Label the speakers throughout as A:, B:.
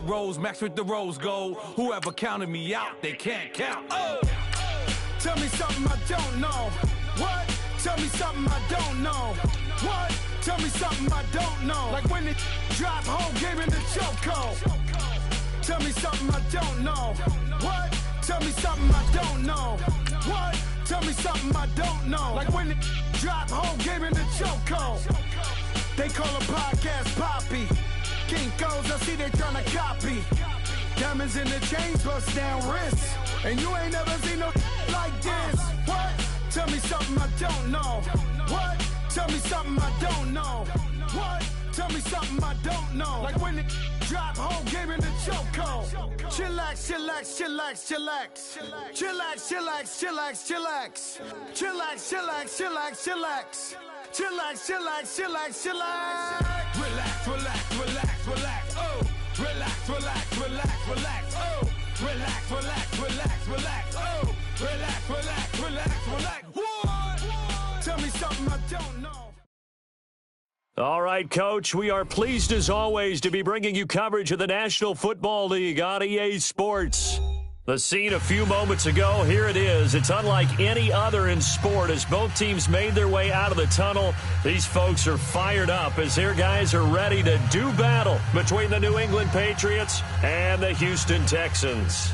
A: red rose, max with the rose gold. Whoever counted me out, they can't count. Oh!
B: Tell me something I don't know. What? Tell me something I don't know. What? Tell me something I don't know. Like when it drop home, game in the chokehold. Tell me something I don't know. What? Tell me something I don't know. What? Tell me something I don't know. Like when it drop home, game in the chokehold. They call a podcast Poppy. Kinkos, I see they tryna copy. Diamonds in the chains, bust down wrists. And you ain't never seen no like this. What? Tell me something I don't know. What? Tell me something I don't know. What? Tell me something I don't know. Like when it drop home, game in the chokehold. Chillax, chillax, chillax, chillax. Chillax, chillax, chillax, chillax. Chillax, chillax, chillax, chillax. Chillax, chillax, chillax, chillax.
A: Relax, relax, relax, relax. Oh! Relax, relax, relax, relax. Oh! Relax, relax, relax, relax. Oh! Relax, relax, relax, relax. What?
B: Tell me something I don't know.
C: All right, Coach, we are pleased as always to be bringing you coverage of the National Football League on EA Sports. The scene a few moments ago, here it is. It's unlike any other in sport as both teams made their way out of the tunnel. These folks are fired up as their guys are ready to do battle between the New England Patriots and the Houston Texans.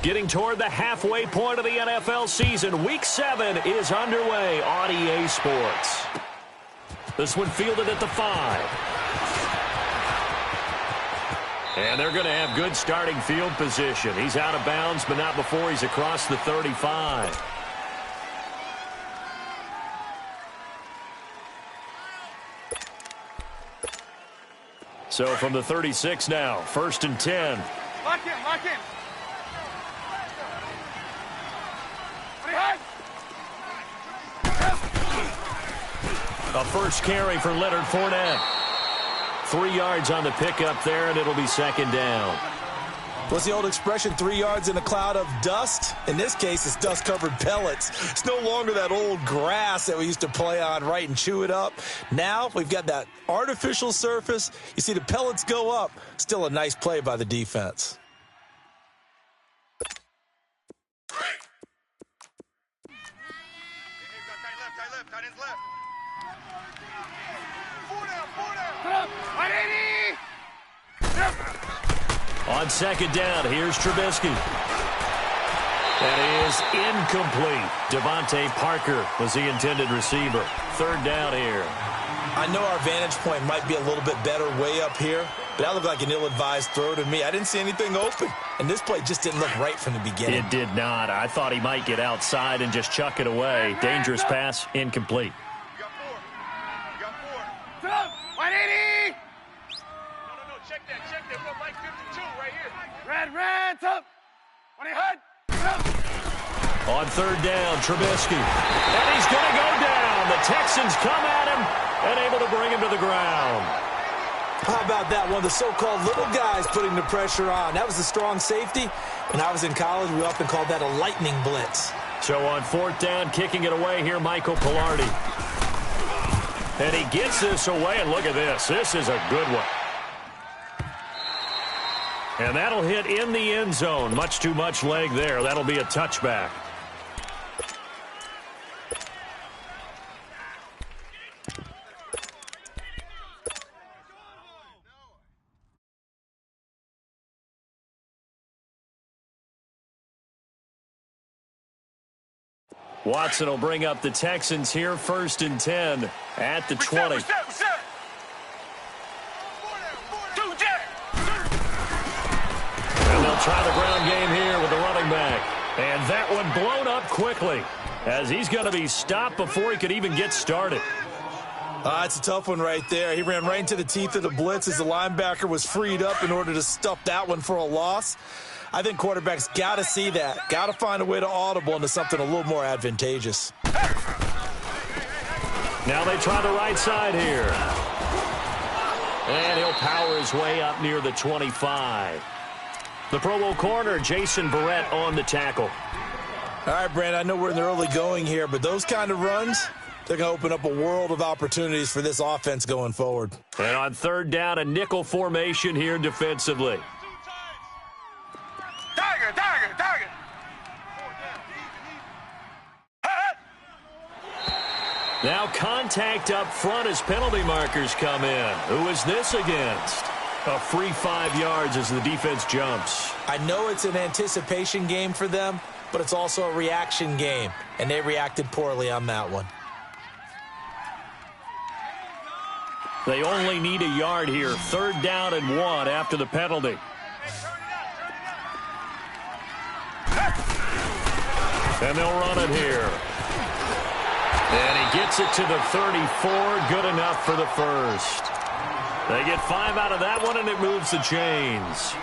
C: Getting toward the halfway point of the NFL season, Week 7 is underway on EA Sports. This one fielded at the 5. And they're going to have good starting field position. He's out of bounds, but not before he's across the 35. So from the 36 now, 1st and 10.
D: Lock in, lock in.
C: A first carry for Leonard Fournette. 3 yards on the pickup there, and it'll be 2nd down.
E: What's the old expression, 3 yards in a cloud of dust? In this case, it's dust-covered pellets. It's no longer that old grass that we used to play on, right, and chew it up. Now we've got that artificial surface. You see the pellets go up. Still a nice play by the defense.
C: On 2nd down, here's Trubisky. That is incomplete. Devontae Parker was the intended receiver. 3rd down here.
E: I know our vantage point might be a little bit better way up here, but that looked like an ill-advised throw to me. I didn't see anything open, and this play just didn't look right from the beginning.
C: It did not. I thought he might get outside and just chuck it away. Dangerous pass, incomplete.
D: You got 4. 180! No, check that. We're on Mike 52 right here. Red, up. 20 hut.
C: On 3rd down, Trubisky. And he's going to go down. The Texans come at him and able to bring him to the ground.
E: How about that? One of the so-called little guys putting the pressure on. That was a strong safety. When I was in college, we often called that a lightning blitz.
C: So on 4th down, kicking it away here, Michael Pilardi. And he gets this away, and look at this. This is a good one. And that'll hit in the end zone. Much too much leg there. That'll be a touchback. Watson will bring up the Texans here, 1st and 10 at the 20.
D: Reset.
C: And they'll try the ground game here with the running back. And that one blown up quickly as he's going to be stopped before he could even get started.
E: It's a tough one right there. He ran right into the teeth of the blitz as the linebacker was freed up in order to stuff that one for a loss. I think quarterbacks got to see that. Got to find a way to audible into something a little more advantageous.
C: Now they try the right side here. And he'll power his way up near the 25. The Pro Bowl corner, Jason Verrett, on the tackle.
E: All right, Brandon, I know we're in the early going here, but those kind of runs, They're going to open up a world of opportunities for this offense going forward.
C: And on third down, a nickel formation here defensively.
D: Tiger, tiger, tiger.
C: Now contact up front as penalty markers come in. Who is this against? A free 5 yards as the defense jumps.
E: I know it's an anticipation game for them, but it's also a reaction game, and they reacted poorly on that one.
C: They only need a yard here. Third down and 1 after the penalty. And they'll run it here. And he gets it to the 34. Good enough for the first. They get 5 out of that one, and it moves the chains.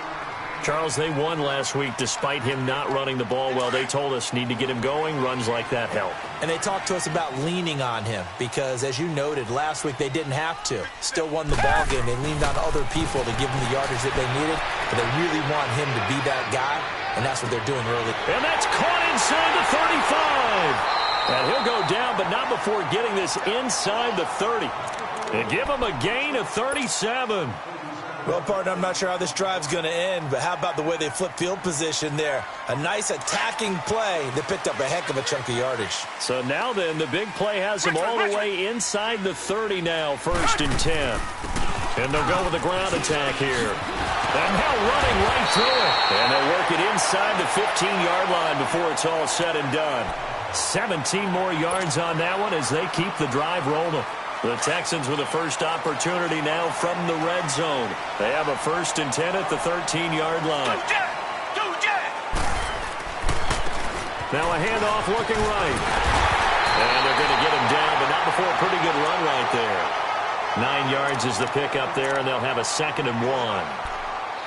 C: Charles, they won last week despite him not running the ball well. They told us need to get him going. Runs like that help. And they talked to us about leaning on him because, as you noted, last week they didn't have to. Still won the ball game. They leaned on other people to give them the yardage that they needed, but they really want him to be that guy, and that's what they're doing early. And that's caught inside the 35. And he'll go down, but not before getting this inside the 30. And give him a gain of 37.
E: Well, partner, I'm not sure how this drive's going to end, but how about the way they flip field position there? A nice attacking play that picked up a heck of a chunk of yardage.
C: So now then, the big play has them all the way inside the 30 now, 1st and 10. And they'll go with a ground attack here. And now running right through it. And they'll work it inside the 15-yard line before it's all said and done. 17 more yards on that one as they keep the drive rolling. The Texans with a first opportunity now from the red zone. They have a 1st and 10 at the 13-yard line. Now a handoff looking right. And they're going to get him down, but not before a pretty good run right there. 9 yards is the pickup there, and they'll have a 2nd and 1.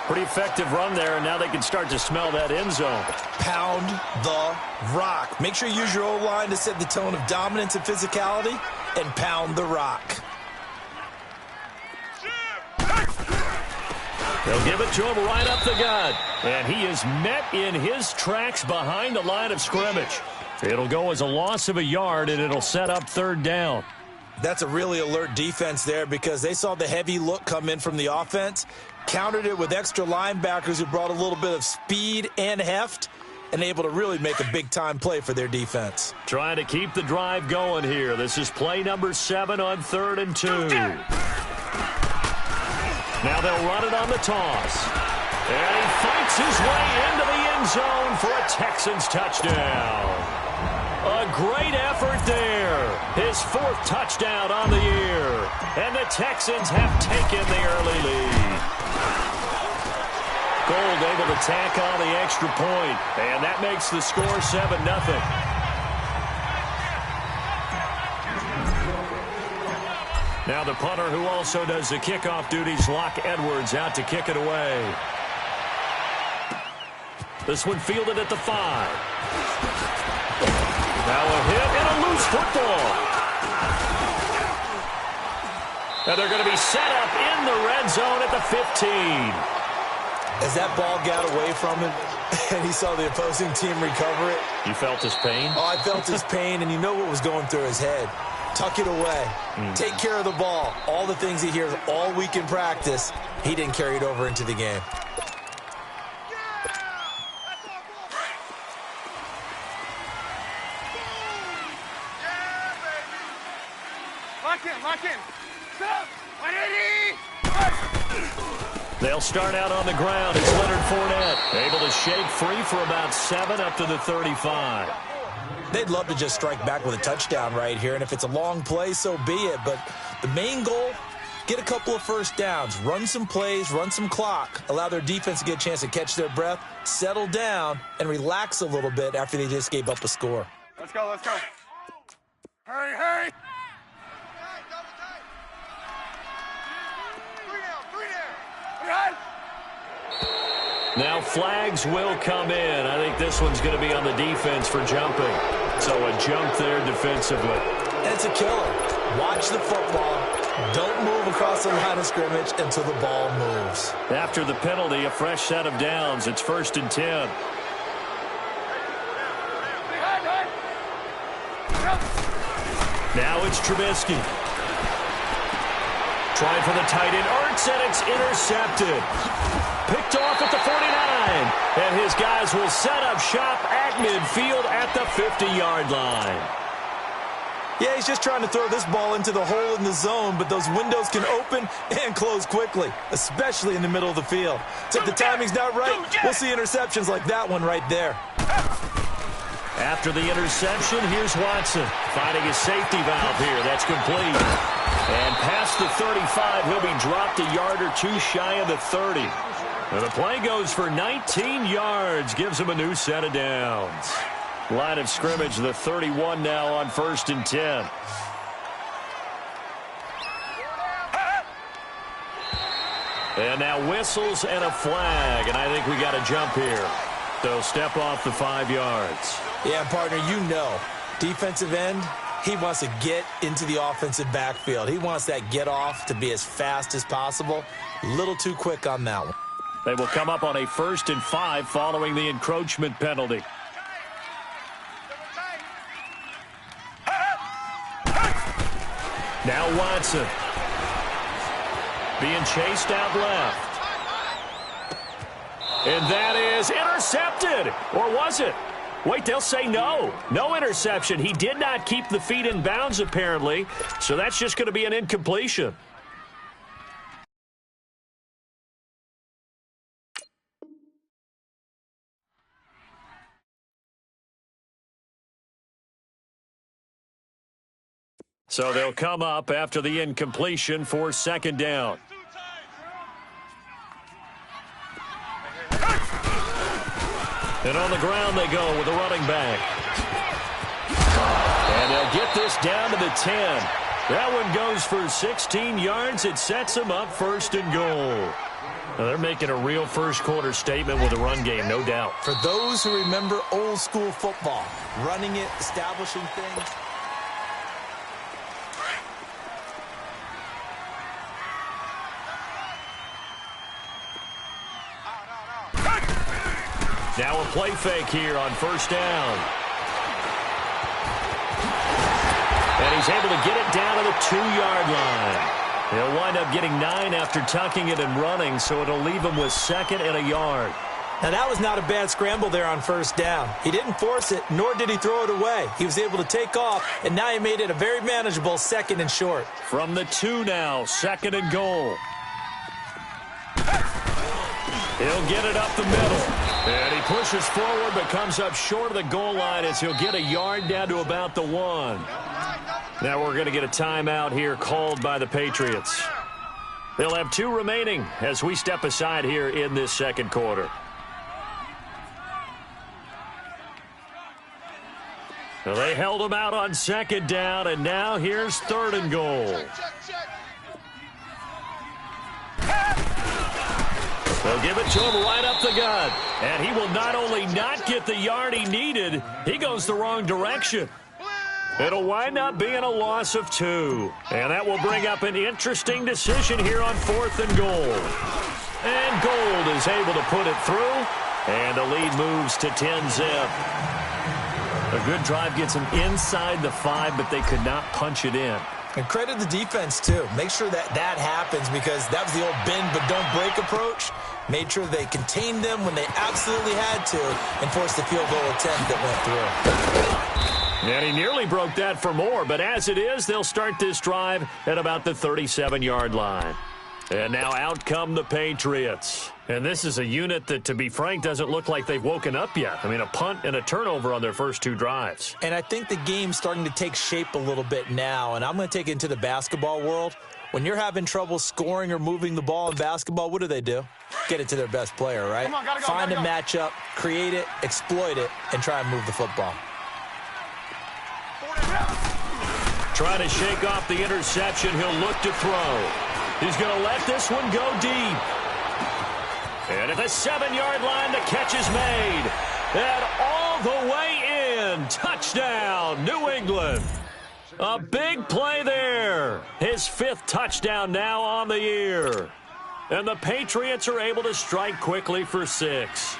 C: Pretty effective run there, and now they can start to smell that end zone.
E: Pound the rock. Make sure you use your O-line to set the tone of dominance and physicality, and pound the rock.
C: They'll give it to him right up the gut. And he is met in his tracks behind the line of scrimmage. It'll go as a loss of a yard, and it'll set up 3rd down.
E: That's a really alert defense there because they saw the heavy look come in from the offense, countered it with extra linebackers who brought a little bit of speed and heft, and able to really make a big-time play for their defense.
C: Trying to keep the drive going here. This is play number 7 on 3rd and 2. Now they'll run it on the toss. And he fights his way into the end zone for a Texans touchdown. A great effort there. His 4th touchdown on the year. And the Texans have taken the early lead. Gold able to tack on the extra point. And that makes the score 7-0. Now the punter who also does the kickoff duties, Locke Edwards, out to kick it away. This one fielded at the 5. Now a hit and a loose football. And they're going to be set up in the red zone at the 15.
E: As that ball got away from him and he saw the opposing team recover it.
C: You felt his pain?
E: Oh, I felt his pain, and you know what was going through his head. Tuck it away. Take care of the ball. All the things he hears all week in practice, he didn't carry it over into the game.
D: Lock in. Stop. 180.
C: They'll start out on the ground. It's Leonard Fournette, able to shake free for about 7 up to the 35.
E: They'd love to just strike back with a touchdown right here, and if it's a long play, so be it. But the main goal, get a couple of first downs, run some plays, run some clock, allow their defense to get a chance to catch their breath, settle down, and relax a little bit after they just gave up a score.
D: Let's go. Hurry.
C: Now flags will come in. I think this one's going to be on the defense for jumping. So a jump there defensively.
E: And it's a killer. Watch the football. Don't move across the line of scrimmage until the ball moves.
C: After the penalty, a fresh set of downs. It's 1st and 10. Now it's Trubisky. Trying for the tight end, Ertz, and it's intercepted. Picked off at the 49. And his guys will set up shop at midfield at the 50-yard line.
E: Yeah, he's just trying to throw this ball into the hole in the zone, but those windows can open and close quickly, especially in the middle of the field. So if the timing's not right, we'll see interceptions like that one right there.
C: After the interception, here's Watson finding his safety valve here. That's complete. And past the 35, he'll be dropped a yard or two shy of the 30. And the play goes for 19 yards, gives him a new set of downs. Line of scrimmage, the 31 now on 1st and 10. And now whistles and a flag, and I think we got a jump here. So step off the 5 yards.
E: Yeah, partner, you know, defensive end, he wants to get into the offensive backfield. He wants that get off to be as fast as possible. A little too quick on that one.
C: They will come up on a 1st and 5 following the encroachment penalty. Now Watson. Being chased out left. And that is intercepted. Or was it? Wait, they'll say no. No interception. He did not keep the feet in bounds, apparently. So that's just going to be an incompletion. So they'll come up after the incompletion for 2nd down. And on the ground they go with a running back. And they'll get this down to the 10. That one goes for 16 yards. It sets them up 1st and goal. Now they're making a real first-quarter statement with a run game, no doubt.
E: For those who remember old-school football, running it, establishing things.
C: Now a play fake here on 1st down. And he's able to get it down to the 2-yard line. He'll wind up getting 9 after tucking it and running, so it'll leave him with 2nd and a yard.
E: Now, that was not a bad scramble there on 1st down. He didn't force it, nor did he throw it away. He was able to take off, and now he made it a very manageable 2nd and short.
C: From the 2 now, 2nd and goal. He'll get it up the middle. And he pushes forward but comes up short of the goal line as he'll get a yard down to about the 1. Now we're going to get a timeout here called by the Patriots. They'll have 2 remaining as we step aside here in this 2nd quarter. Well, they held him out on 2nd down, and now here's 3rd and goal. They'll give it to him right up the gut. And he will not only not get the yard he needed, he goes the wrong direction. It'll wind up being a loss of 2. And that will bring up an interesting decision here on 4th and goal. And Gold is able to put it through. And the lead moves to 10-zip. A good drive gets them inside the 5, but they could not punch it in.
E: And credit the defense, too. Make sure that happens because that was the old bend but don't break approach. Made sure they contained them when they absolutely had to and forced the field goal attempt that went through.
C: And he nearly broke that for more, but as it is, they'll start this drive at about the 37-yard line. And now out come the Patriots. And this is a unit that, to be frank, doesn't look like they've woken up yet. I mean, a punt and a turnover on their first 2 drives.
E: And I think the game's starting to take shape a little bit now, and I'm going to take it into the basketball world. When you're having trouble scoring or moving the ball in basketball, what do? Get it to their best player, right? Find a matchup, create it, exploit it, and try and move the football.
C: Trying to shake off the interception. He'll look to throw. He's going to let this one go deep. And at the 7-yard line, the catch is made. And all the way in. Touchdown, New England. A big play there. His 5th touchdown now on the year. And the Patriots are able to strike quickly for 6.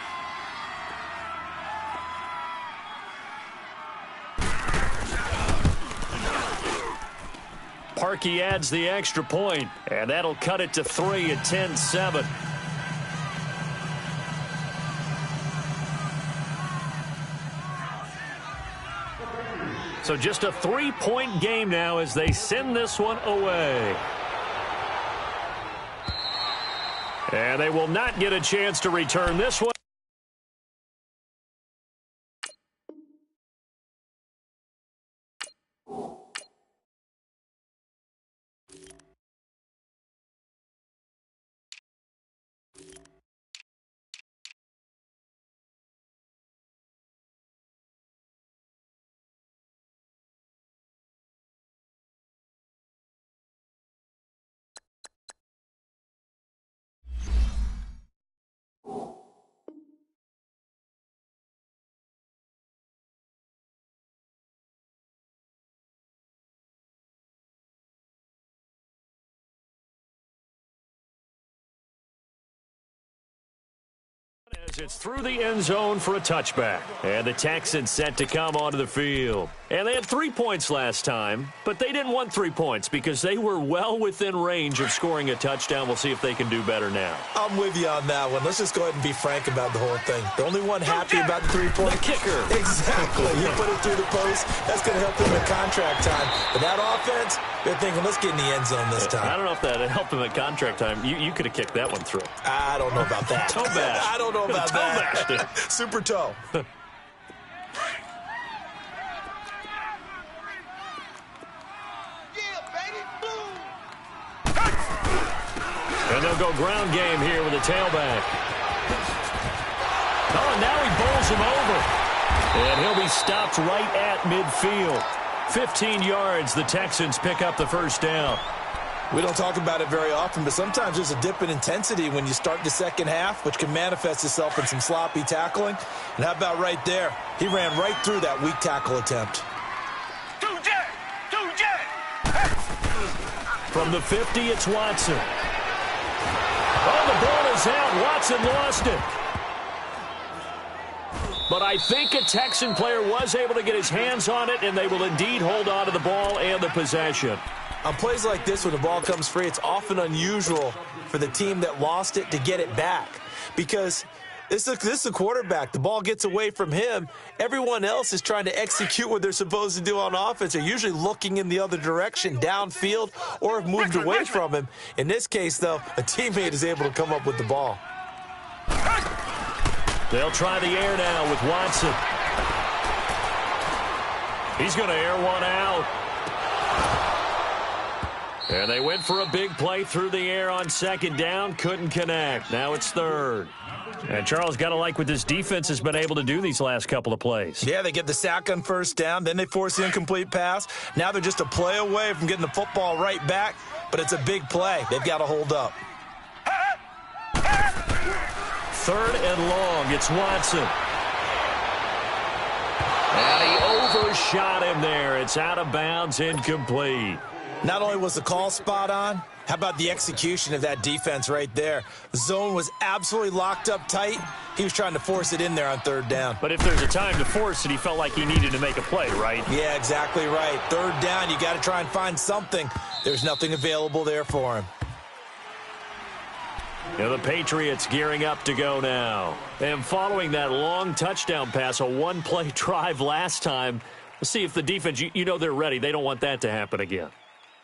C: Parkey adds the extra point, and that'll cut it to 3 at 10-7. So just a 3-point game now as they send this one away. And they will not get a chance to return this one. As it's through the end zone for a touchback. And the Texans set to come onto the field. And they had 3 points last time, but they didn't want 3 points because they were well within range of scoring a touchdown. We'll see if they can do better now.
E: I'm with you on that one. Let's just go ahead and be frank about the whole thing. The only one happy about the 3-point
C: kicker.
E: Exactly. You put it through the post. That's going to help him at contract time. But that offense, they're thinking, let's get in the end zone this time.
C: I don't know if that helped him at contract time. You could have kicked that one through.
E: I don't know about that.
C: Toe bash.
E: I don't know about that. Super toe.
C: And they'll go ground game here with a tailback. Oh, and now he bowls him over. And he'll be stopped right at midfield. 15 yards, the Texans pick up the first down.
E: We don't talk about it very often, but sometimes there's a dip in intensity when you start the second half, which can manifest itself in some sloppy tackling. And how about right there? He ran right through that weak tackle attempt.
C: From the 50, it's Watson. Oh, the ball is out. Watson lost it. But I think a Texan player was able to get his hands on it, and they will indeed hold on to the ball and the possession.
E: On plays like this, when the ball comes free, it's often unusual for the team that lost it to get it back. Because this is a quarterback. The ball gets away from him. Everyone else is trying to execute what they're supposed to do on offense. They're usually looking in the other direction, downfield, or have moved away from him. In this case, though, a teammate is able to come up with the ball.
C: They'll try the air now with Watson. He's going to air one out. And they went for a big play through the air on second down. Couldn't connect. Now it's third. And Charles, got to like what this defense has been able to do these last couple of plays.
E: Yeah, they get the sack on first down. Then they force the incomplete pass. Now they're just a play away from getting the football right back. But it's a big play. They've got to hold up.
C: Third and long. It's Watson. And he overshot him there. It's out of bounds, incomplete.
E: Not only was the call spot on, how about the execution of that defense right there? The zone was absolutely locked up tight. He was trying to force it in there on third down.
C: But if there's a time to force it, he felt like he needed to make a play, right?
E: Yeah, exactly right. Third down, you got to try and find something. There's nothing available there for him.
C: Now the Patriots gearing up to go now. And following that long touchdown pass, a one-play drive last time, we'll see if the defense, you know they're ready. They don't want that to happen again.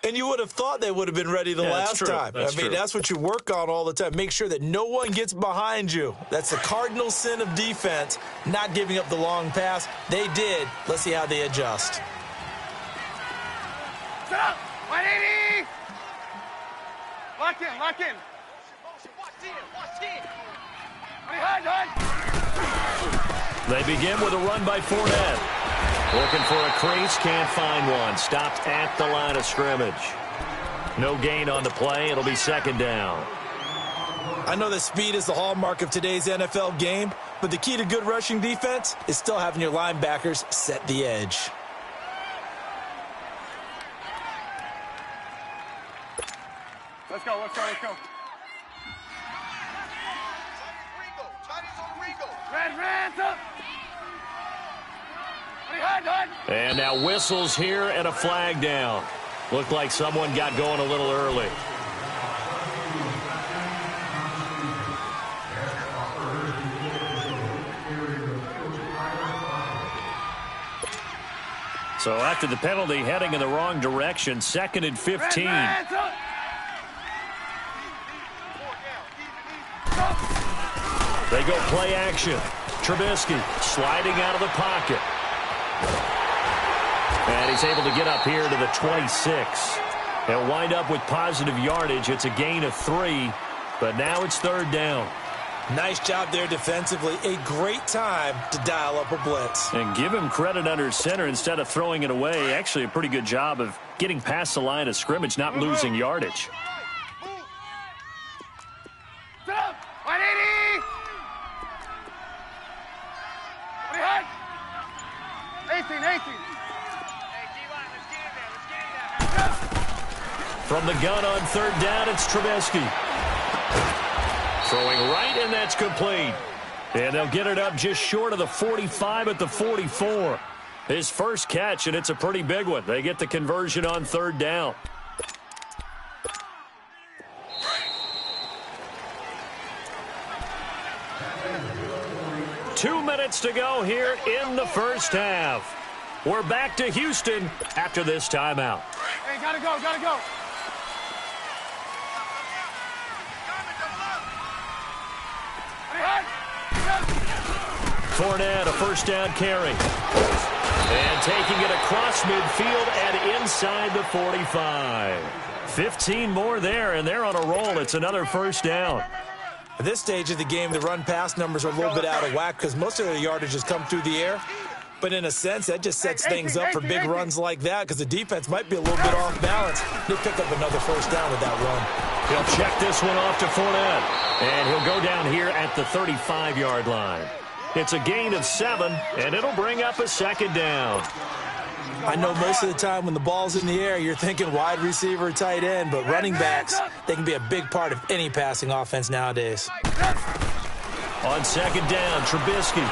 E: And you would have thought they would have been ready the last time. That's what you work on all the time. Make sure that no one gets behind you. That's the cardinal sin of defense, not giving up the long pass. They did. Let's see how they adjust.
D: Set up. 180. Lock in, lock in.
C: They begin with a run by Fournette. Looking for a crease, can't find one. Stopped at the line of scrimmage. No gain on the play. It'll be second down.
E: I know that speed is the hallmark of today's NFL game, but the key to good rushing defense is still having your linebackers set the edge.
D: Let's go, let's go, let's go. Red, up.
C: And now whistles here and a flag down. Looked like someone got going a little early. So after the penalty, heading in the wrong direction, 2nd and 15. They go play action. Trubisky sliding out of the pocket. And he's able to get up here to the 26. They'll wind up with positive yardage. It's a gain of 3, but now it's 3rd down.
E: Nice job there defensively. A great time to dial up a blitz.
C: And give him credit under center instead of throwing it away. Actually, a pretty good job of getting past the line of scrimmage, not losing yardage.
D: 180! 18.
C: From the gun on 3rd down, it's Trubisky. Throwing right, and that's complete. And they'll get it up just short of the 45 at the 44. His first catch, and it's a pretty big one. They get the conversion on 3rd down. Two minutes to go here in the first half. We're back to Houston after this timeout.
D: Hey, gotta go.
C: Fournette, a first down carry. And taking it across midfield and inside the 45. 15 more there, and they're on a roll. It's another first down.
E: At this stage of the game, the run-pass numbers are a little bit out of whack because most of the yardage has come through the air. But in a sense, that just sets things up for big runs like that because the defense might be a little bit off balance. He'll pick up another first down with that run.
C: He'll check this one off to Fournette. And he'll go down here at the 35-yard line. It's a gain of 7, and it'll bring up a 2nd down.
E: I know most of the time when the ball's in the air, you're thinking wide receiver, tight end, but running backs, they can be a big part of any passing offense nowadays.
C: On 2nd down, Trubisky.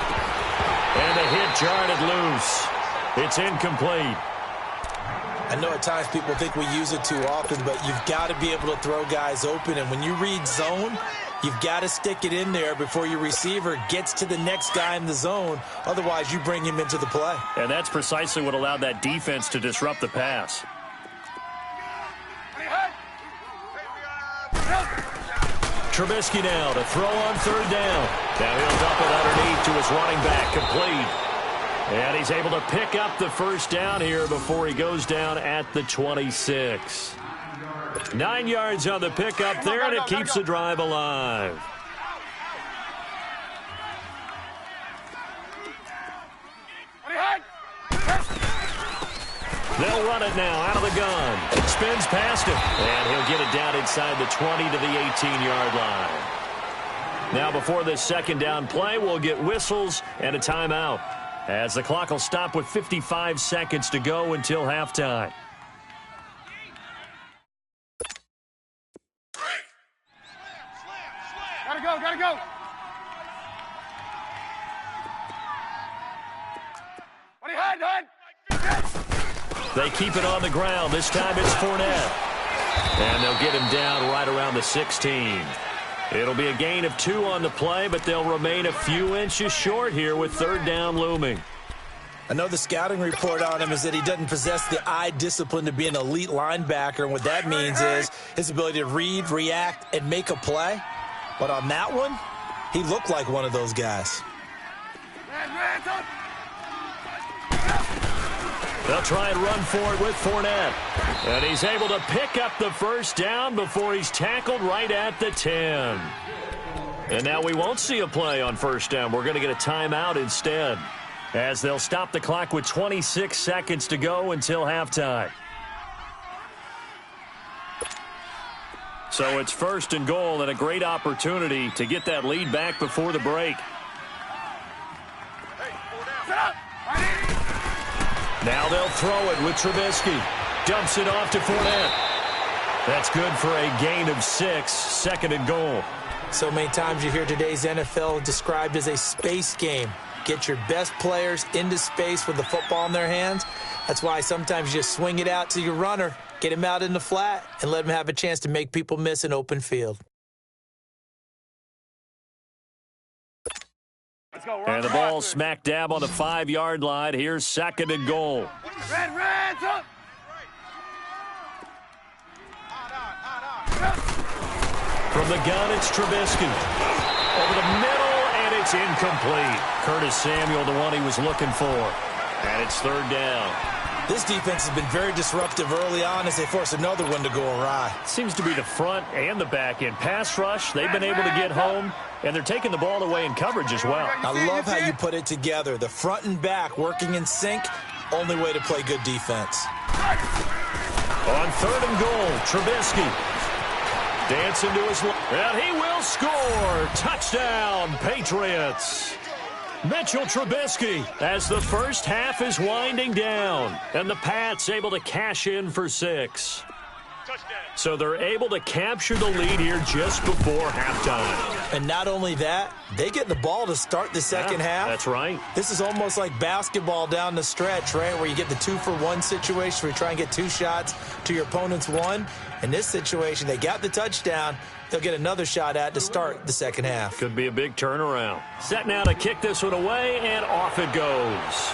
C: And the hit jarred loose. It's incomplete.
E: I know at times people think we use it too often, but you've got to be able to throw guys open. And when you read zone, you've got to stick it in there before your receiver gets to the next guy in the zone. Otherwise, you bring him into the play.
C: And that's precisely what allowed that defense to disrupt the pass. Trubisky now to throw on 3rd down. Now he'll dump it underneath to his running back, complete. And he's able to pick up the first down here before he goes down at the 26. 9 yards on the pickup there, and it keeps the drive alive. They'll run it now out of the gun. Spins past him, and he'll get it down inside the 20 to the 18-yard line. Now before this 2nd down play, we'll get whistles and a timeout, as the clock will stop with 55 seconds to go until halftime.
D: Gotta go.
C: They keep it on the ground. This time it's Fournette. And they'll get him down right around the 16. It'll be a gain of 2 on the play, but they'll remain a few inches short here with 3rd down looming.
E: I know the scouting report on him is that he doesn't possess the eye discipline to be an elite linebacker, and what that means is his ability to read, react, and make a play. But on that one, he looked like one of those guys.
C: They'll try and run for it with Fournette. And he's able to pick up the first down before he's tackled right at the 10. And now we won't see a play on first down. We're going to get a timeout instead, as they'll stop the clock with 26 seconds to go until halftime. So it's 1st and goal, and a great opportunity to get that lead back before the break. Now they'll throw it with Trubisky. Dumps it off to Fournette. That's good for a gain of 6, 2nd and goal.
E: So many times you hear today's NFL described as a space game. Get your best players into space with the football in their hands. That's why sometimes you just swing it out to your runner, Get him out in the flat and let him have a chance to make people miss an open field.
D: Let's go.
C: And the ball smack dab on the 5-yard line. Here's 2nd and goal.
D: Red, up.
C: From the gun, it's Trubisky. Over the middle, and it's incomplete. Curtis Samuel, the one he was looking for. And it's 3rd down.
E: This defense has been very disruptive early on as they force another one to go awry.
C: Seems to be the front and the back end. Pass rush, they've been able to get home, and they're taking the ball away in coverage as well.
E: I love how you put it together. The front and back working in sync, only way to play good defense.
C: On 3rd and goal, Trubisky. Dancing to his left, and he will score. Touchdown, Patriots. Mitchell Trubisky as the first half is winding down, and the Pats able to cash in for 6. So they're able to capture the lead here just before halftime.
E: And not only that, they get the ball to start the second half.
C: That's right.
E: This is almost like basketball down the stretch, right, where you get the 2-for-1 situation where you try and get 2 shots to your opponent's 1. In this situation, they got the touchdown. They'll get another shot at to start the second half.
C: Could be a big turnaround. Set now to kick this one away, and off it goes.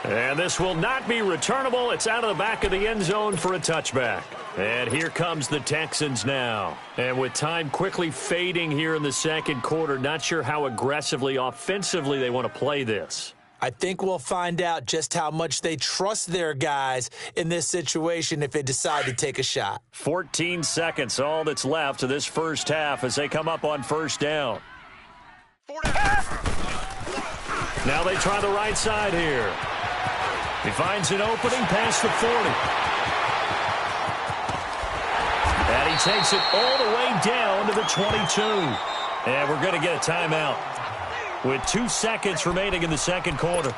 C: And this will not be returnable. It's out of the back of the end zone for a touchback. And here comes the Texans now. And with time quickly fading here in the second quarter, not sure how aggressively, offensively they want to play this.
E: I think we'll find out just how much they trust their guys in this situation if they decide to take a shot.
C: 14 seconds, all that's left to this first half as they come up on 1st down. Now they try the right side here. He finds an opening past the 40. And he takes it all the way down to the 22. And we're going to get a timeout with 2 seconds remaining in the second quarter.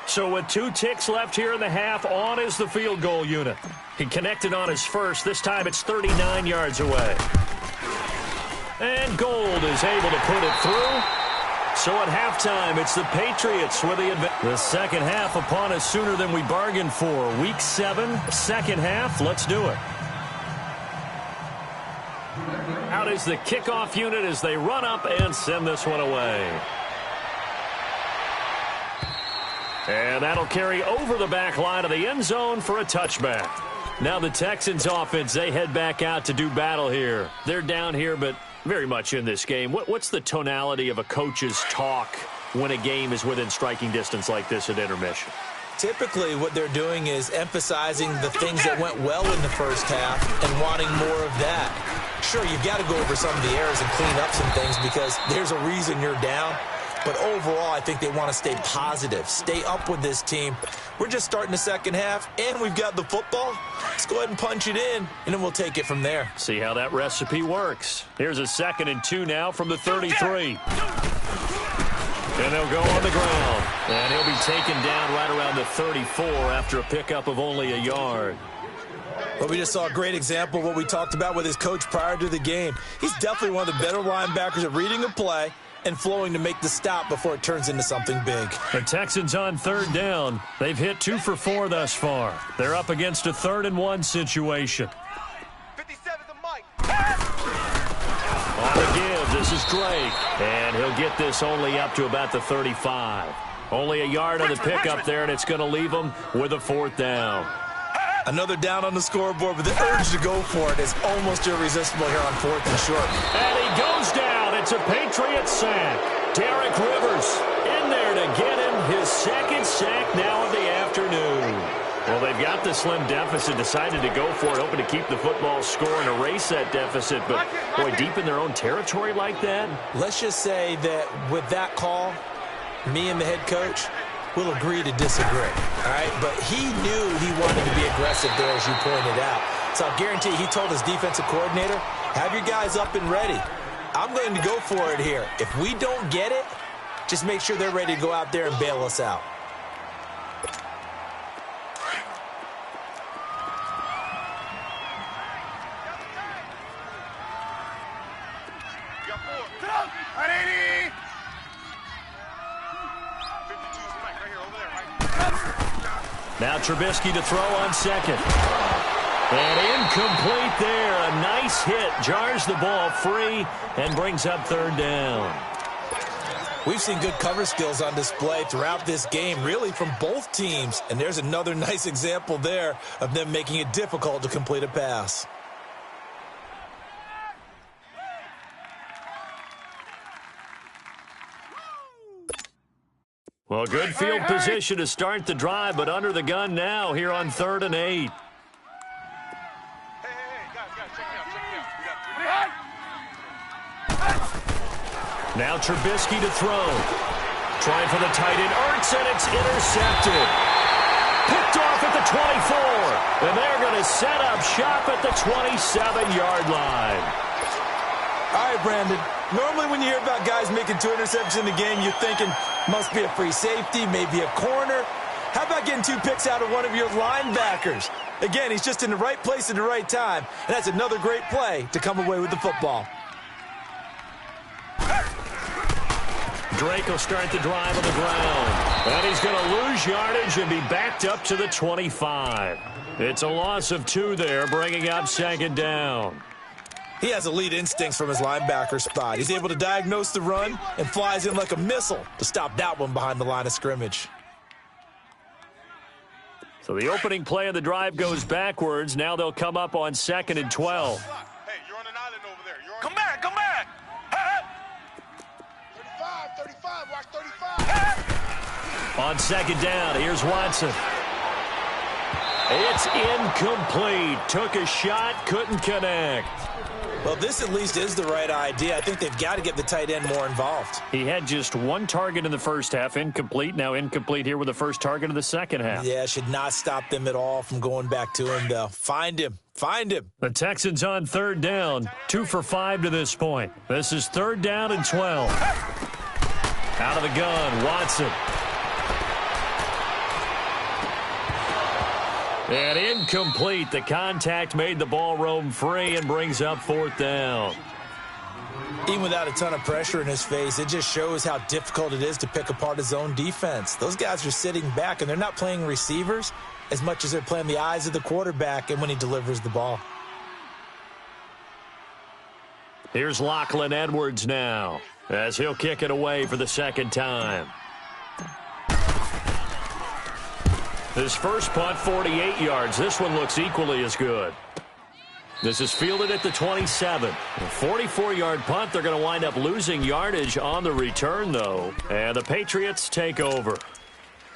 C: So with 2 ticks left here in the half, on is the field goal unit. He connected on his first. This time it's 39 yards away. And Gold is able to put it through. So at halftime, it's the Patriots with the advantage. The second half upon us sooner than we bargained for. Week 7, second half. Let's do it. Out is the kickoff unit as they run up and send this one away. And that'll carry over the back line of the end zone for a touchback. Now the Texans offense, they head back out to do battle here. They're down here, but very much in this game. What's the tonality of a coach's talk when a game is within striking distance like this at intermission?
E: Typically, what they're doing is emphasizing the things that went well in the first half and wanting more of that. Sure, you've got to go over some of the errors and clean up some things because there's a reason you're down. But overall, I think they want to stay positive, stay up with this team. We're just starting the second half, and we've got the football. Let's go ahead and punch it in, and then we'll take it from there.
C: See how that recipe works. Here's a 2nd and 2 now from the 33. And they'll go on the ground. And he'll be taken down right around the 34 after a pickup of only a yard.
E: Well, we just saw a great example of what we talked about with his coach prior to the game. He's definitely one of the better linebackers at reading a play and flowing to make the stop before it turns into something big.
C: The Texans on 3rd down. They've hit 2 for 4 thus far. They're up against a 3rd and 1 situation.
D: 57 to Mike.
C: On the give, this is Drake. And he'll get this only up to about the 35. Only a yard on the pickup there, and it's going to leave him with a 4th down.
E: Another down on the scoreboard, but the urge to go for it is almost irresistible here on 4th and short.
C: And he goes down. It's a Patriot sack. Derek Rivers in there to get him his 2nd sack now of the afternoon. Well, they've got the slim deficit, decided to go for it, hoping to keep the football score and erase that deficit. But, boy, deep in their own territory like that.
E: Let's just say that with that call, me and the head coach will agree to disagree, all right? But he knew he wanted to be aggressive there, as you pointed out. So I'll guarantee you, he told his defensive coordinator, have your guys up and ready. I'm going to go for it here. If we don't get it, just make sure they're ready to go out there and bail us out.
C: Now Trubisky to throw on second. And incomplete there. A nice hit. Jars the ball free and brings up third down.
E: We've seen good cover skills on display throughout this game, really from both teams. And there's another nice example there of them making it difficult to complete a pass.
C: Well, good field position to start the drive, but under the gun now here on 3rd and 8.
D: Guys, check me out.
C: Now Trubisky to throw. Trying for the tight end, Ertz, and it's intercepted. Picked off at the 24. And they're going to set up shop at the 27-yard line.
E: All right, Brandon. Normally when you hear about guys making 2 interceptions in the game, you're thinking must be a free safety, maybe a corner. How about getting 2 picks out of one of your linebackers? Again, he's just in the right place at the right time, and that's another great play to come away with the football.
C: Drake will start the drive on the ground. And he's going to lose yardage and be backed up to the 25. It's a loss of 2 there, bringing up 2nd down.
E: He has elite instincts from his linebacker spot. He's able to diagnose the run and flies in like a missile to stop that one behind the line of scrimmage.
C: So the opening play of the drive goes backwards. Now they'll come up on 2nd and 12.
D: Hey, you're on an island over there.
B: Come back, come back. Hey.
D: 35, watch 35.
C: On 2nd down, here's Watson. It's incomplete. Took a shot, couldn't connect.
E: Well, this at least is the right idea. I think they've got to get the tight end more involved.
C: He had just 1 target in the first half, incomplete. Now incomplete here with the first target of the second half.
E: Yeah, should not stop them at all from going back to him, though. Find him. Find him.
C: The Texans on 3rd down, 2 for 5 to this point. This is 3rd down and 12. Out of the gun, Watson. And incomplete. The contact made the ball roam free and brings up 4th down.
E: Even without a ton of pressure in his face, it just shows how difficult it is to pick apart his own defense. Those guys are sitting back, and they're not playing receivers as much as they're playing the eyes of the quarterback and when he delivers the ball.
C: Here's Lachlan Edwards now as he'll kick it away for the 2nd time. His first punt, 48 yards. This one looks equally as good. This is fielded at the 27. A 44-yard punt. They're going to wind up losing yardage on the return, though. And the Patriots take over.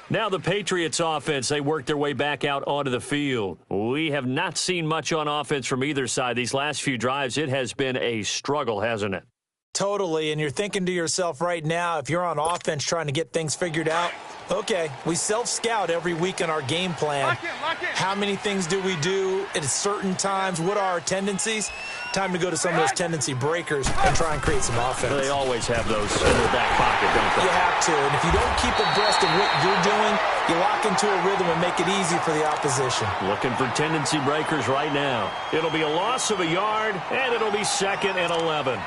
C: Now the Patriots offense, they work their way back out onto the field. We have not seen much on offense from either side. These last few drives, it has been a struggle, hasn't it?
E: Totally, and you're thinking to yourself right now, if you're on offense trying to get things figured out, okay, we self-scout every week in our game plan.
D: Lock in.
E: How many things do we do at certain times? What are our tendencies? Time to go to some of those tendency breakers and try and create some offense.
C: They always have those in their back pocket, don't they?
E: You have to, and if you don't keep abreast of what you're doing, you lock into a rhythm and make it easy for the opposition.
C: Looking for tendency breakers right now. It'll be a loss of a yard, and it'll be 2nd and 11.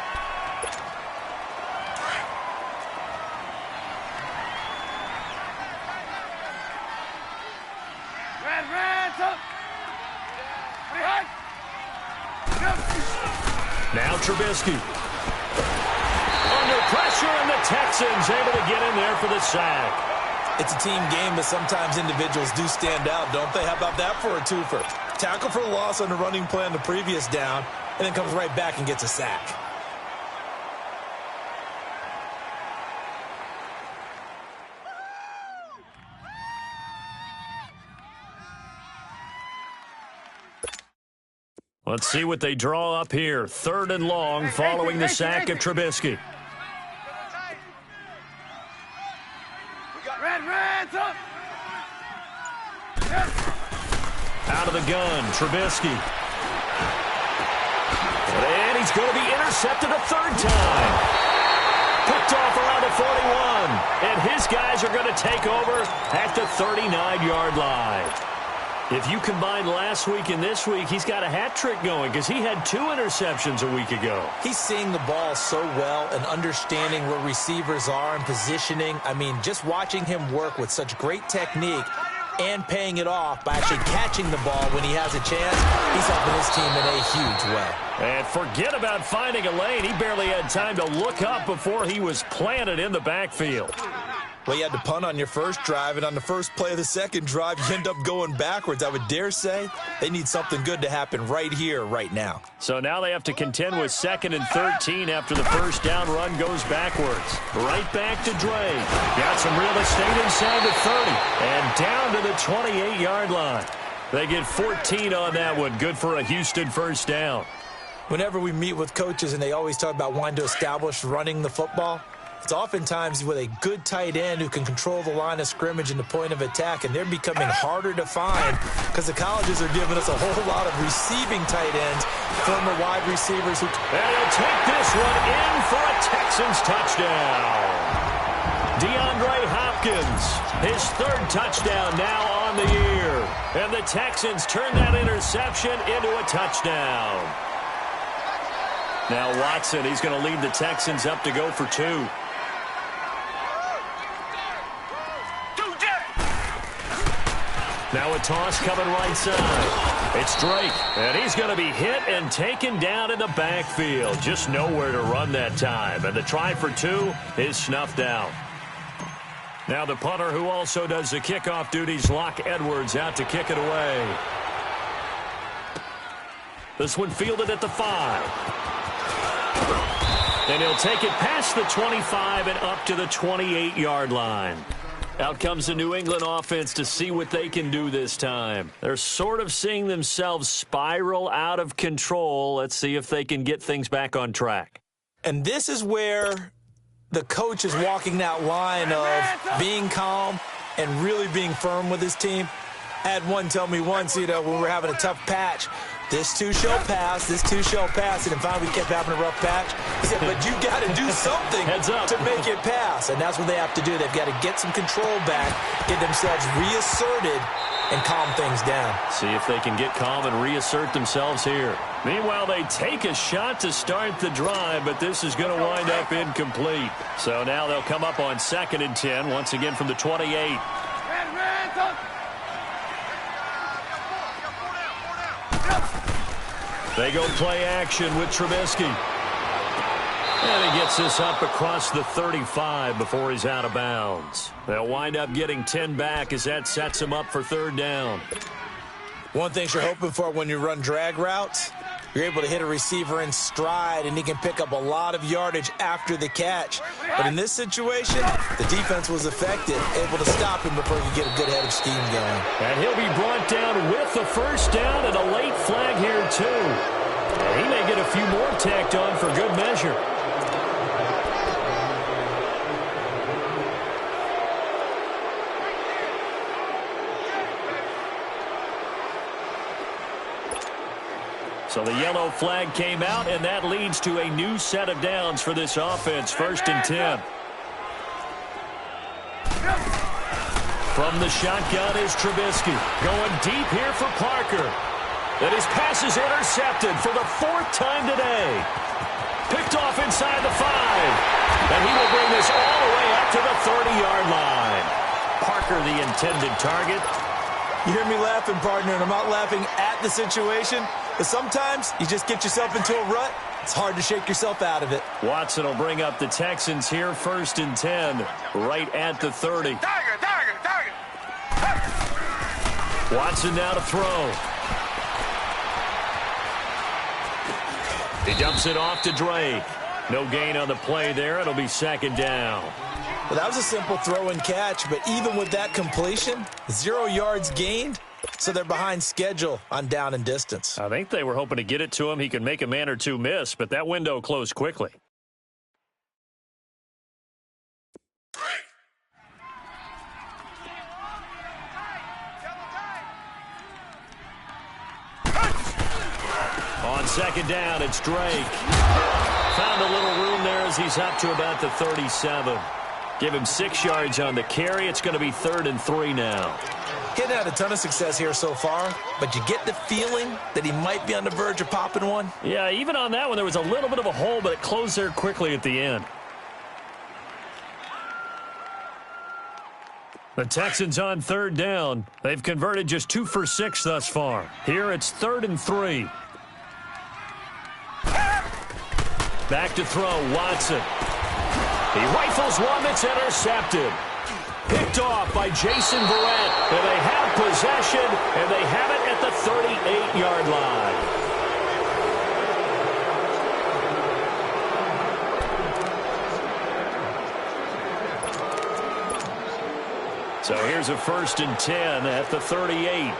C: Now Trubisky. Under pressure, and the Texans able to get in there for the sack.
E: It's a team game, but sometimes individuals do stand out, don't they? How about that for a twofer? Tackle for loss on the running play on the previous down, and then comes right back and gets a sack.
C: Let's see what they draw up here. 3rd and long following the sack of Trubisky.
D: Reds up.
C: Out of the gun, Trubisky. And he's going to be intercepted a 3rd time. Picked off around the 41. And his guys are going to take over at the 39-yard line. If you combine last week and this week, he's got a hat trick going because he had 2 interceptions a week ago.
E: He's seeing the ball so well and understanding where receivers are and positioning. I mean, just watching him work with such great technique and paying it off by actually catching the ball when he has a chance. He's helping his team in a huge way.
C: And forget about finding a lane. He barely had time to look up before he was planted in the backfield.
E: Well, you had to punt on your first drive, and on the first play of the second drive, you end up going backwards. I would dare say they need something good to happen right here, right now.
C: So now they have to contend with 2nd and 13 after the first down run goes backwards. Right back to Dre. Got some real estate inside the 30 and down to the 28-yard line. They get 14 on that one. Good for a Houston first down.
E: Whenever we meet with coaches and they always talk about wanting to establish running the football, it's oftentimes with a good tight end who can control the line of scrimmage and the point of attack, and they're becoming harder to find because the colleges are giving us a whole lot of receiving tight ends, former wide receivers who...
C: And he'll take this one in for a Texans touchdown. DeAndre Hopkins, his 3rd touchdown now on the year. And the Texans turn that interception into a touchdown. Now Watson, he's going to lead the Texans up to go for 2. Now a toss coming right side. It's Drake, and he's going to be hit and taken down in the backfield. Just nowhere to run that time. And the try for 2 is snuffed out. Now the punter who also does the kickoff duties, Locke Edwards, out to kick it away. This one fielded at the 5. And he'll take it past the 25 and up to the 28-yard line. Out comes the New England offense to see what they can do this time. They're sort of seeing themselves spiral out of control. Let's see if they can get things back on track.
E: And this is where the coach is walking that line of being calm and really being firm with his team. I had one tell me once, when we were having a tough patch, this too shall pass, this too shall pass, and then finally we kept having a rough patch. He said, but you got to do something to make it pass, and that's what they have to do. They've got to get some control back, get themselves reasserted, and calm things down.
C: See if they can get calm and reassert themselves here. Meanwhile, they take a shot to start the drive, but this is going to wind up incomplete. So now they'll come up on 2nd and 10, once again from the 28. They go play action with Trubisky. And he gets this up across the 35 before he's out of bounds. They'll wind up getting 10 back as that sets him up for 3rd down.
E: One thing you're hoping for when you run drag routes, you're able to hit a receiver in stride, and he can pick up a lot of yardage after the catch. But in this situation, the defense was effective, able to stop him before he could get a good head of steam going.
C: And he'll be brought down with the first down and a late flag here, too. And he may get a few more tacked on for good measure. So the yellow flag came out, and that leads to a new set of downs for this offense. 1st and 10. From the shotgun is Trubisky. Going deep here for Parker. And his pass is intercepted for the 4th time today. Picked off inside the 5. And he will bring this all the way up to the 30-yard line. Parker, the intended target.
E: You hear me laughing, partner, and I'm not laughing at the situation. But sometimes you just get yourself into a rut. It's hard to shake yourself out of it.
C: Watson will bring up the Texans here, 1st and 10, right at the 30.
D: Target.
C: Watson now to throw. He dumps it off to Drake. No gain on the play there. It'll be 2nd down.
E: Well, that was a simple throw and catch, but even with that completion, 0 yards gained, so they're behind schedule on down and distance.
C: I think they were hoping to get it to him. He could make a man or two miss, but that window closed quickly. On 2nd down, it's Drake. Found a little room there as he's up to about the 37. Give him 6 yards on the carry. It's going to be 3rd and 3 now.
E: He hadn't had a ton of success here so far, but you get the feeling that he might be on the verge of popping one.
C: Yeah, even on that one, there was a little bit of a hole, but it closed there quickly at the end. The Texans on third down. They've converted just 2 for 6 thus far. Here it's 3rd and 3. Back to throw, Watson. He rifles one that's intercepted. Picked off by Jason Verrett. And they have possession, and they have it at the 38-yard line. So here's a 1st and 10 at the 38.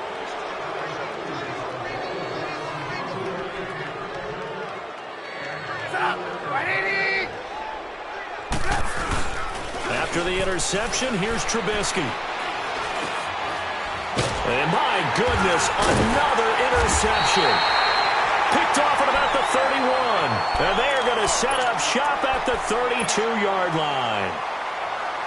C: After the interception, here's Trubisky. And my goodness, another interception. Picked off at about the 31. And they are going to set up shop at the 32-yard line.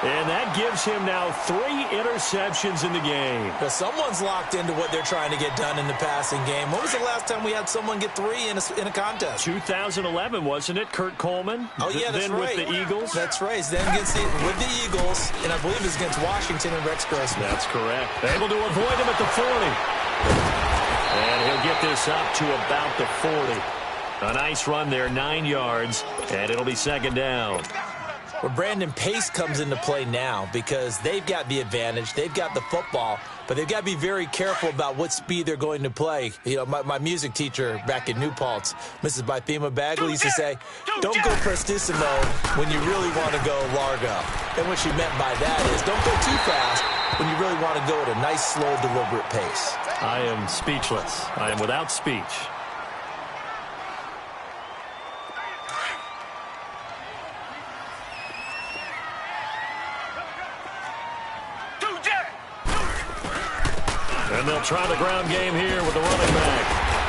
C: And that gives him now 3 interceptions in the game.
E: Well, someone's locked into what they're trying to get done in the passing game. When was the last time we had someone get 3 in a contest?
C: 2011, wasn't it? Kurt Coleman?
E: Oh, yeah, that's
C: then
E: right.
C: With the Eagles?
E: That's right. Then with the Eagles, and I believe it's against Washington and Rex Grossman.
C: That's correct. Able to avoid him at the 40. And he'll get this up to about the 40. A nice run there, 9 yards, and it'll be 2nd down.
E: Well, Brandon, pace comes into play now because they've got the advantage. They've got the football, but they've got to be very careful about what speed they're going to play. You know, my music teacher back in New Paltz, Mrs. Bythema Bagley, used to say, don't go prestissimo when you really want to go largo. And what she meant by that is don't go too fast when you really want to go at a nice, slow, deliberate pace.
C: I am speechless. I am without speech. And they'll try the ground game here with the running back.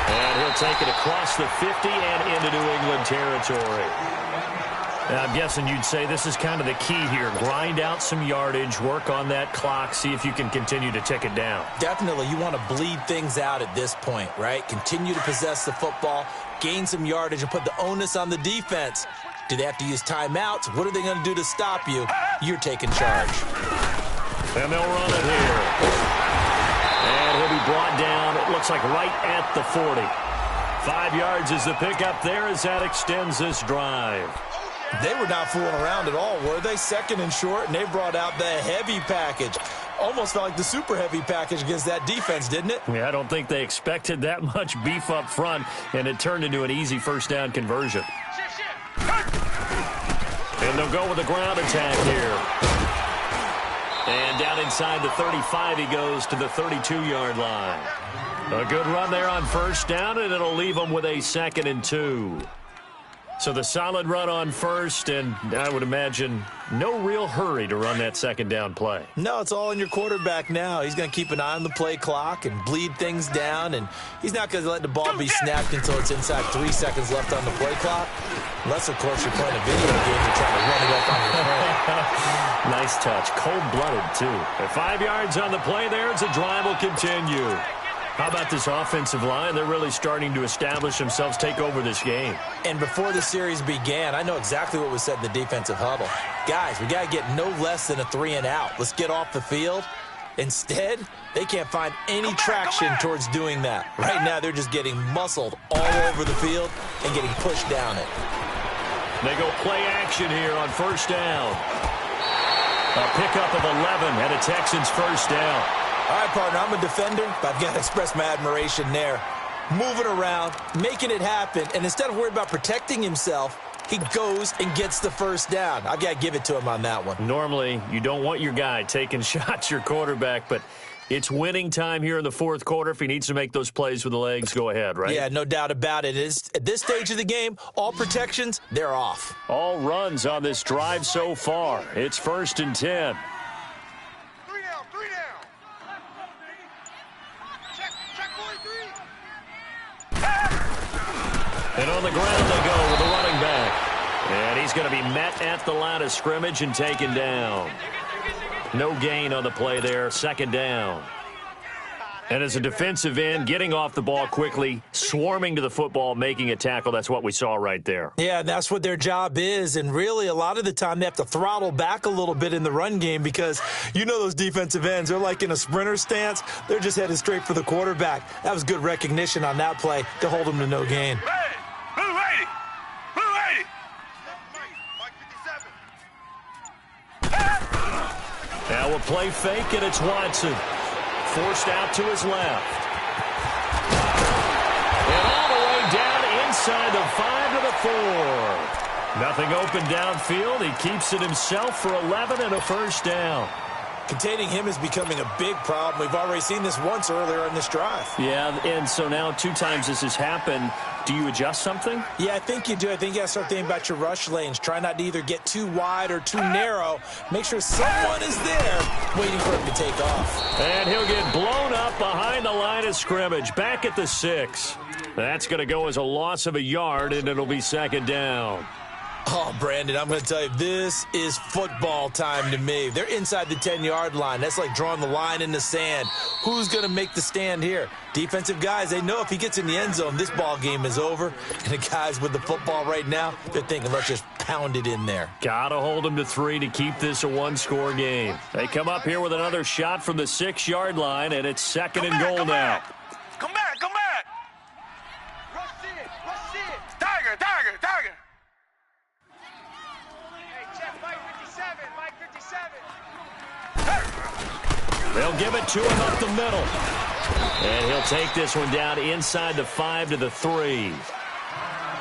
C: And he'll take it across the 50 and into New England territory. Now, I'm guessing you'd say this is kind of the key here. Grind out some yardage, work on that clock, see if you can continue to tick it down.
E: Definitely. You want to bleed things out at this point, right? Continue to possess the football, gain some yardage, and put the onus on the defense. Do they have to use timeouts? What are they going to do to stop you? You're taking charge.
C: And they'll run it here. And he'll be brought down, it looks like right at the 40. 5 yards is the pickup there as that extends this drive.
E: They were not fooling around at all, were they? 2nd and short, and they brought out the heavy package. Almost felt like the super heavy package against that defense, didn't it?
C: Yeah, I don't think they expected that much beef up front, and it turned into an easy 1st down conversion. And they'll go with a ground attack here. And down inside the 35, he goes to the 32-yard line. A good run there on 1st down, and it'll leave him with a 2nd and 2. So the solid run on 1st, and I would imagine no real hurry to run that 2nd down play.
E: No, it's all in your quarterback now. He's going to keep an eye on the play clock and bleed things down, and he's not going to let the ball be snapped until it's inside 3 seconds left on the play clock. Unless, of course, you're playing a video game and trying to run it up on your phone.
C: Nice touch. Cold-blooded, too. At 5 yards on the play there, it's a drive will continue. How about this offensive line? They're really starting to establish themselves, take over this game.
E: And before the series began, I know exactly what was said in the defensive huddle. Guys, we got to get no less than a 3-and-out. Let's get off the field. Instead, they can't find any traction towards doing that. Right now, they're just getting muscled all over the field and getting pushed down it.
C: They go play action here on 1st down. A pickup of 11 and a Texans 1st down.
E: All right, partner, I'm a defender, but I've got to express my admiration there. Moving around, making it happen, and instead of worrying about protecting himself, he goes and gets the 1st down. I've got to give it to him on that one.
C: Normally, you don't want your guy taking shots, your quarterback, but it's winning time here in the 4th quarter. If he needs to make those plays with the legs, go ahead, right?
E: Yeah, no doubt about it. At this stage of the game, all protections, they're off.
C: All runs on this drive so far. It's 1st and 10. And on the ground they go with the running back. And he's going to be met at the line of scrimmage and taken down. No gain on the play there. 2nd down. And as a defensive end, getting off the ball quickly, swarming to the football, making a tackle, that's what we saw right there.
E: Yeah, that's what their job is. And really, a lot of the time, they have to throttle back a little bit in the run game because you know those defensive ends, they're like in a sprinter stance. They're just headed straight for the quarterback. That was good recognition on that play to hold them to no gain.
C: Now a play fake, and it's Watson. Forced out to his left. And all the way down inside the 5 to the 4. Nothing open downfield. He keeps it himself for 11 and a first down.
E: Containing him is becoming a big problem. We've already seen this once earlier in this drive.
C: Yeah, and so now 2 times this has happened. Do you adjust something?
E: Yeah, I think you do. I think you got to start thinking about your rush lanes. Try not to either get too wide or too narrow. Make sure someone is there waiting for him to take off.
C: And he'll get blown up behind the line of scrimmage. Back at the 6. That's going to go as a loss of a yard, and it'll be second down.
E: Oh, Brandon, I'm going to tell you, this is football time to me. They're inside the 10-yard line. That's like drawing the line in the sand. Who's going to make the stand here? Defensive guys, they know if he gets in the end zone, this ball game is over. And the guys with the football right now, they're thinking, let's just pound it in there.
C: Got to hold them to 3 to keep this a 1-score game. They come up here with another shot from the 6-yard line, and it's second and goal now.
D: Come back, come back. Rush it. Tiger.
C: They'll give it to him up the middle. And he'll take this one down inside the 5 to the 3.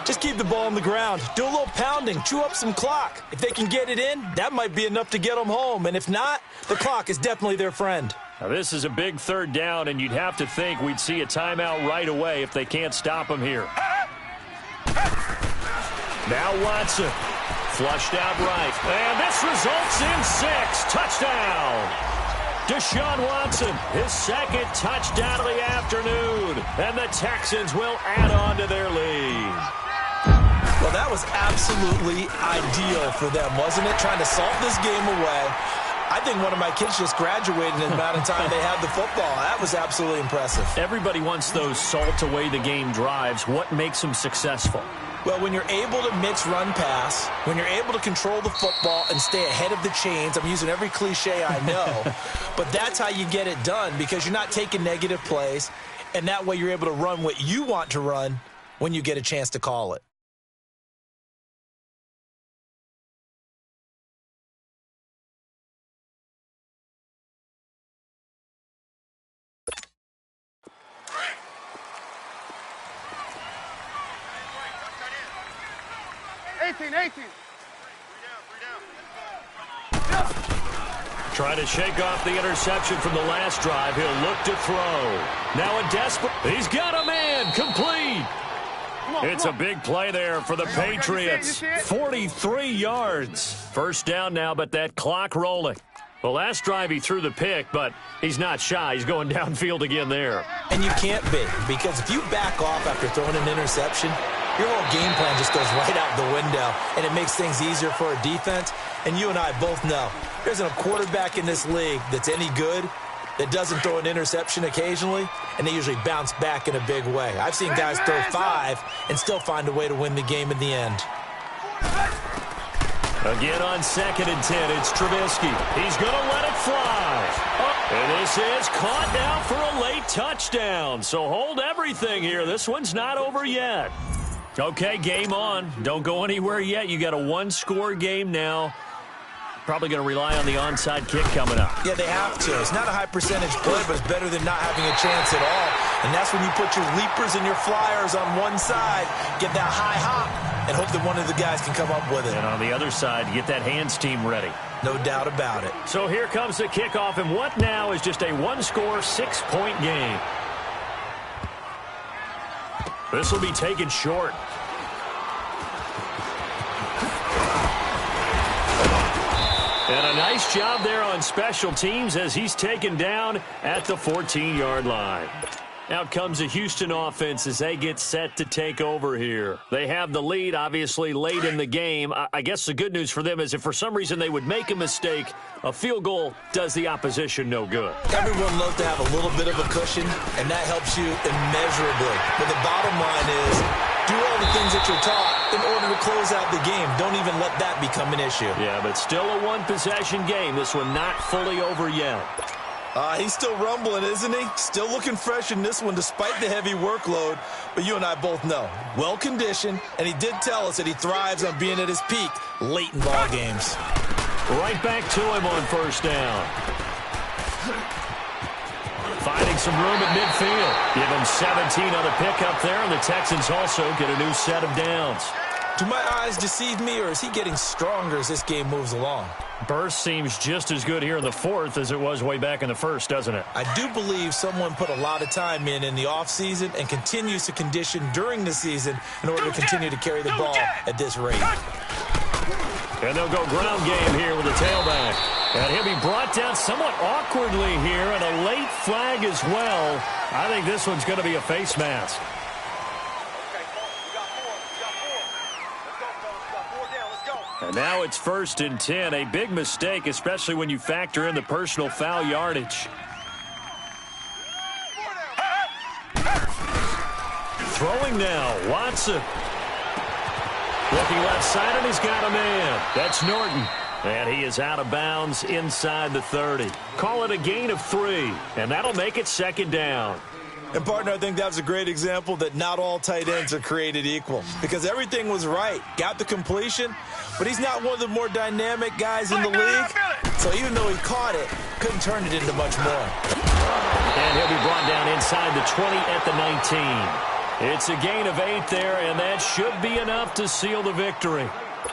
E: Just keep the ball on the ground. Do a little pounding. Chew up some clock. If they can get it in, that might be enough to get them home. And if not, the clock is definitely their friend.
C: Now, this is a big third down, and you'd have to think we'd see a timeout right away if they can't stop him here. Now Watson. Flushed out right. And this results in 6. Touchdown. Deshaun Watson, his second touchdown of the afternoon. And the Texans will add on to their lead.
E: Well, that was absolutely ideal for them, wasn't it? Trying to salt this game away. I think one of my kids just graduated in the amount of time they had the football. That was absolutely impressive.
C: Everybody wants those salt away the game drives. What makes them successful?
E: Well, when you're able to mix run-pass, when you're able to control the football and stay ahead of the chains, I'm using every cliche I know, but that's how you get it done because you're not taking negative plays, and that way you're able to run what you want to run when you get a chance to call it.
C: Trying to shake off the interception from the last drive. He'll look to throw. Now a desperate. He's got a man. Complete. It's a big play there for the Patriots. 43 yards. First down now, but that clock rolling. The last drive he threw the pick, but he's not shy. He's going downfield again there.
E: And you can't be, because if you back off after throwing an interception, your whole game plan just goes right out the window, and it makes things easier for a defense. And you and I both know there isn't a quarterback in this league that's any good that doesn't throw an interception occasionally, and they usually bounce back in a big way. I've seen guys throw 5 and still find a way to win the game in the end.
C: Again on 2nd and 10, it's Trubisky. He's going to let it fly. And this is caught now for a late touchdown. So hold everything here. This one's not over yet. Okay, game on. Don't go anywhere yet. You got a 1-score game now. Probably going to rely on the onside kick coming up.
E: Yeah, they have to. It's not a high percentage play, but it's better than not having a chance at all. And that's when you put your leapers and your flyers on one side, get that high hop, and hope that one of the guys can come up with it.
C: And on the other side, get that hands team ready.
E: No doubt about it.
C: So here comes the kickoff, and what now is just a 1-score, 6-point game. This will be taken short. And a nice job there on special teams as he's taken down at the 14-yard line. Out comes the Houston offense as they get set to take over here. They have the lead, obviously, late in the game. I guess the good news for them is if for some reason they would make a mistake, a field goal does the opposition no good.
E: Everyone loves to have a little bit of a cushion, and that helps you immeasurably. But the bottom line is, do all the things that you're taught in order to close out the game. Don't even let that become an issue.
C: Yeah, but still a one-possession game. This one not fully over yet.
E: He's still rumbling, isn't he? Still looking fresh in this one despite the heavy workload. But you and I both know, well-conditioned, and he did tell us that he thrives on being at his peak late in ball games.
C: Right back to him on first down. Finding some room at midfield. Give him 17 on the pickup there, and the Texans also get a new set of downs.
E: Do my eyes deceive me, or is he getting stronger as this game moves along?
C: Burst seems just as good here in the fourth as it was way back in the first, doesn't it?
E: I do believe someone put a lot of time in the offseason and continues to condition during the season in order to continue to carry the ball at this rate.
C: And they'll go ground game here with the tailback. And he'll be brought down somewhat awkwardly here, and a late flag as well. I think this one's going to be a face mask. And now it's 1st and 10. A big mistake, especially when you factor in the personal foul yardage. Throwing now, Watson. Looking left side, and he's got a man. That's Norton. And he is out of bounds inside the 30. Call it a gain of 3, and that'll make it 2nd down.
E: And, partner, I think that was a great example that not all tight ends are created equal because everything was right. Got the completion, but he's not one of the more dynamic guys in the league. So even though he caught it, couldn't turn it into much more.
C: And he'll be brought down inside the 20 at the 19. It's a gain of 8 there, and that should be enough to seal the victory.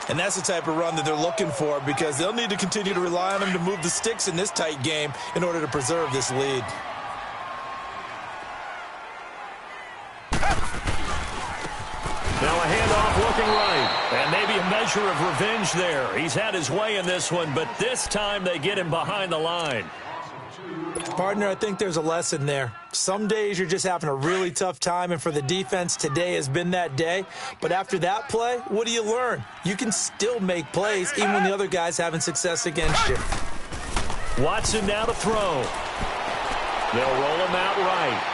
E: And that's the type of run that they're looking for because they'll need to continue to rely on him to move the sticks in this tight game in order to preserve this lead.
C: Now a handoff looking right, and maybe a measure of revenge there. He's had his way in this one, but this time they get him behind the line.
E: Partner, I think there's a lesson there. Some days you're just having a really tough time, and for the defense, today has been that day. But after that play, what do you learn? You can still make plays even when the other guy's having success against you.
C: Watson now to throw. They'll roll him out right.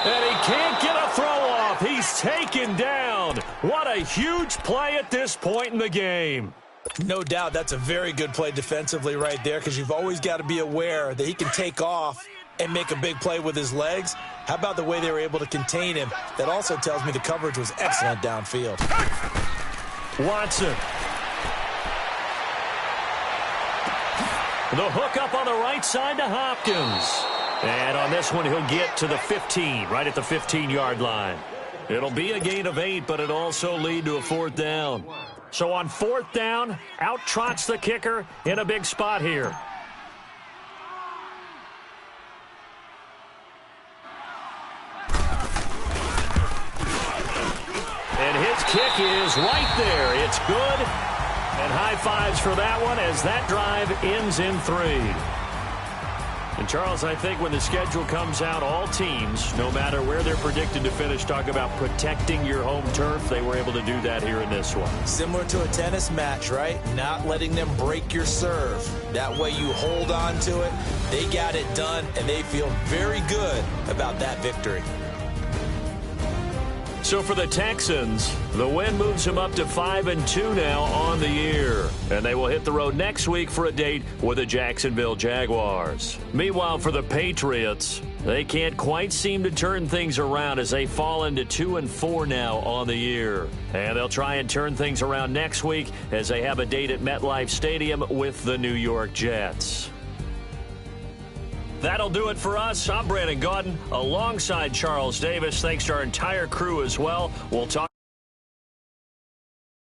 C: And he can't get a throw off. He's taken down. What a huge play at this point in the game.
E: No doubt that's a very good play defensively right there because you've always got to be aware that he can take off and make a big play with his legs. How about the way they were able to contain him? That also tells me the coverage was excellent downfield.
C: Watson. The hook up on the right side to Hopkins. And on this one, he'll get to the 15, right at the 15-yard line. It'll be a gain of 8, but it'll also lead to a 4th down. So on 4th down, out trots the kicker in a big spot here. And his kick is right there. It's good. And high fives for that one as that drive ends in 3. And, Charles, I think when the schedule comes out, all teams, no matter where they're predicted to finish, talk about protecting your home turf. They were able to do that here in this one.
E: Similar to a tennis match, right? Not letting them break your serve. That way you hold on to it. They got it done, and they feel very good about that victory.
C: So for the Texans, the win moves them up to 5-2 now on the year. And they will hit the road next week for a date with the Jacksonville Jaguars. Meanwhile, for the Patriots, they can't quite seem to turn things around as they fall into 2-4 now on the year. And they'll try and turn things around next week as they have a date at MetLife Stadium with the New York Jets. That'll do it for us. I'm Brandon Gaudin alongside Charles Davis. Thanks to our entire crew as well. We'll talk.